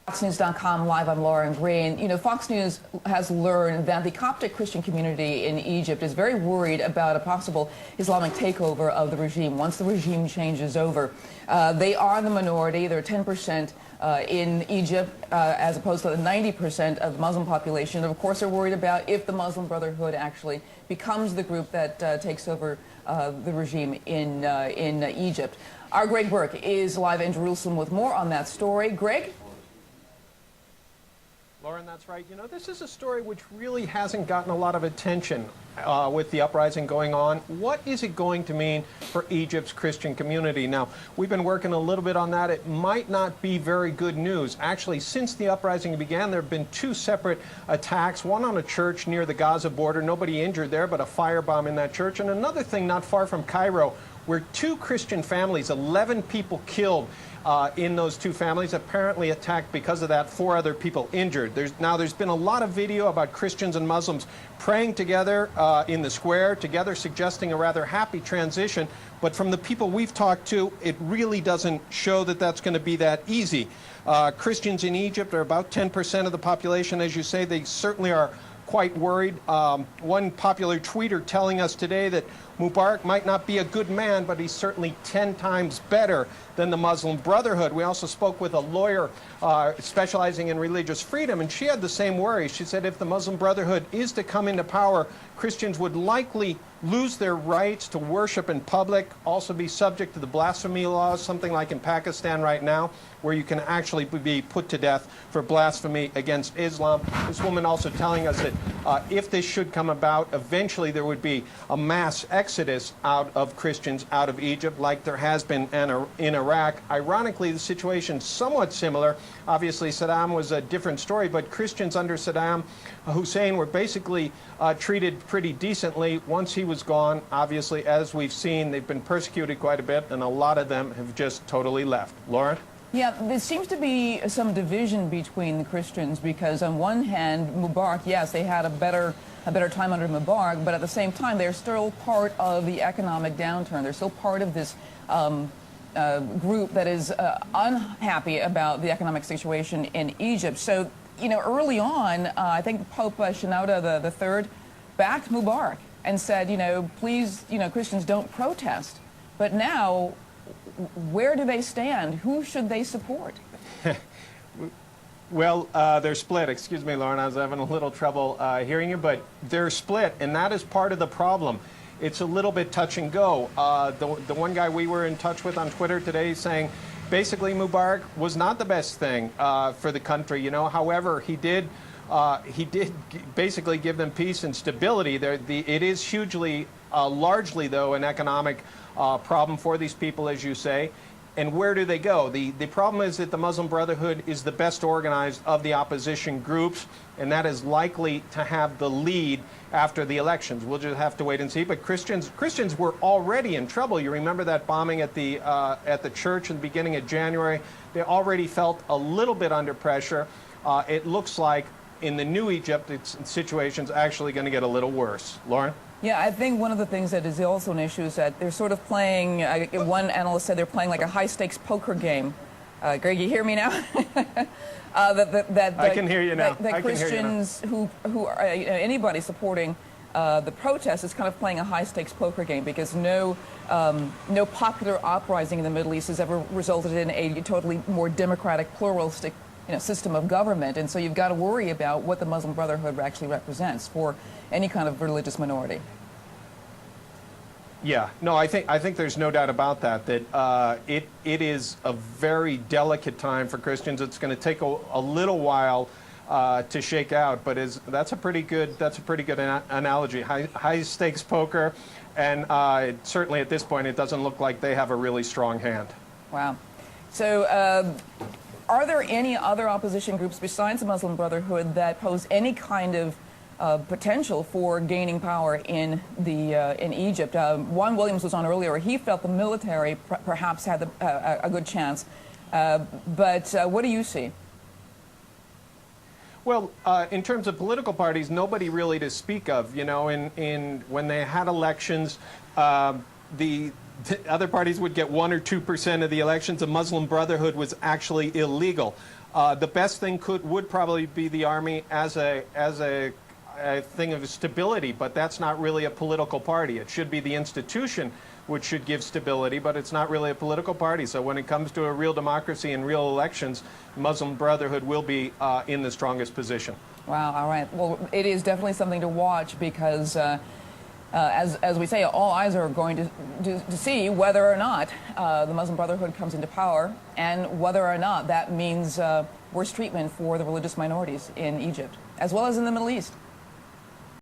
FoxNews.com live, I'm Lauren Green. You know, Fox News has learned that the Coptic Christian community in Egypt is very worried about a possible Islamic takeover of the regime once the regime change is over. They are the minority. They're 10% in Egypt as opposed to the 90% of the Muslim population. And of course, they're worried about if the Muslim Brotherhood actually becomes the group that takes over the regime in Egypt. Our Greg Burke is live in Jerusalem with more on that story. Greg? Lauren, that's right. You know, this is a story which really hasn't gotten a lot of attention with the uprising going on. What is it going to mean for Egypt's Christian community? Now, we've been working a little bit on that. It might not be very good news. Actually, since the uprising began, there have been two separate attacks, one on a church near the Gaza border, nobody injured there, but a firebomb in that church, and another thing not far from Cairo, where two Christian families, 11 people killed in those two families, apparently attacked because of that, 4 other people injured. There's been a lot of video about Christians and Muslims praying together in the square, together suggesting a rather happy transition, but from the people we've talked to, it really doesn't show that that's going to be that easy. Christians in Egypt are about 10% of the population, as you say. They certainly are quite worried. One popular tweeter telling us today that Mubarak might not be a good man, but he's certainly 10 times better than the Muslim Brotherhood. We also spoke with a lawyer specializing in religious freedom, and she had the same worry. She said if the Muslim Brotherhood is to come into power, Christians would likely lose their rights to worship in public, also be subject to the blasphemy laws, something like in Pakistan right now, where you can actually be put to death for blasphemy against Islam. This woman also telling us that if this should come about, eventually there would be a mass exodus out of Christians out of Egypt, like there has been in Iraq. Ironically, the situation's somewhat similar. Obviously, Saddam was a different story, but Christians under Saddam Hussein were basically treated pretty decently. Once he was gone, obviously, as we've seen, they've been persecuted quite a bit, and a lot of them have just totally left. Lauren? Yeah, there seems to be some division between the Christians because on one hand, Mubarak, yes, they had a better time under Mubarak, but at the same time, they're still part of the economic downturn. They're still part of this group that is unhappy about the economic situation in Egypt. So, you know, early on, I think Pope Shenouda III backed Mubarak and said, you know, please, you know, Christians don't protest. But now, where do they stand? Who should they support? Well, they're split. Excuse me, Lauren, I was having a little trouble hearing you, but they're split, and that is part of the problem. It's a little bit touch and go. The one guy we were in touch with on Twitter today saying basically Mubarak was not the best thing for the country, you know. However, he did basically give them peace and stability. It is hugely, largely, though, an economic problem for these people, as you say. And where do they go? The problem is that the Muslim Brotherhood is the best organized of the opposition groups, and that is likely to have the lead after the elections. We'll just have to wait and see. But Christians were already in trouble. You remember that bombing at the church in the beginning of January? They already felt a little bit under pressure. It looks like in the new Egypt, its situation's actually going to get a little worse. Lauren? Yeah, I think one of the things that is also an issue is that they're sort of playing, one analyst said they're playing like a high-stakes poker game. Greg, you hear me now? I can hear you now. That Christians who are, anybody supporting the protest is kind of playing a high-stakes poker game because no popular uprising in the Middle East has ever resulted in a totally more democratic, pluralistic system of government, and so you've got to worry about what the Muslim Brotherhood actually represents for any kind of religious minority. Yeah, no, I think there's no doubt about that. That it is a very delicate time for Christians. It's going to take a little while to shake out, but that's a pretty good analogy. High stakes poker, and certainly at this point, it doesn't look like they have a really strong hand. Wow. So. Are there any other opposition groups besides the Muslim Brotherhood that pose any kind of potential for gaining power in Egypt? Juan Williams was on earlier. He felt the military perhaps had a good chance. But what do you see? Well, in terms of political parties, nobody really to speak of. You know, when they had elections, the other parties would get 1 or 2% of the elections. The Muslim Brotherhood was actually illegal. The best thing would probably be the army as a thing of stability, but that's not really a political party. It should be the institution which should give stability, but it's not really a political party. So when it comes to a real democracy and real elections, Muslim Brotherhood will be in the strongest position. Wow, all right. Well, it is definitely something to watch because, as we say, all eyes are going to see whether or not the Muslim Brotherhood comes into power and whether or not that means worse treatment for the religious minorities in Egypt, as well as in the Middle East.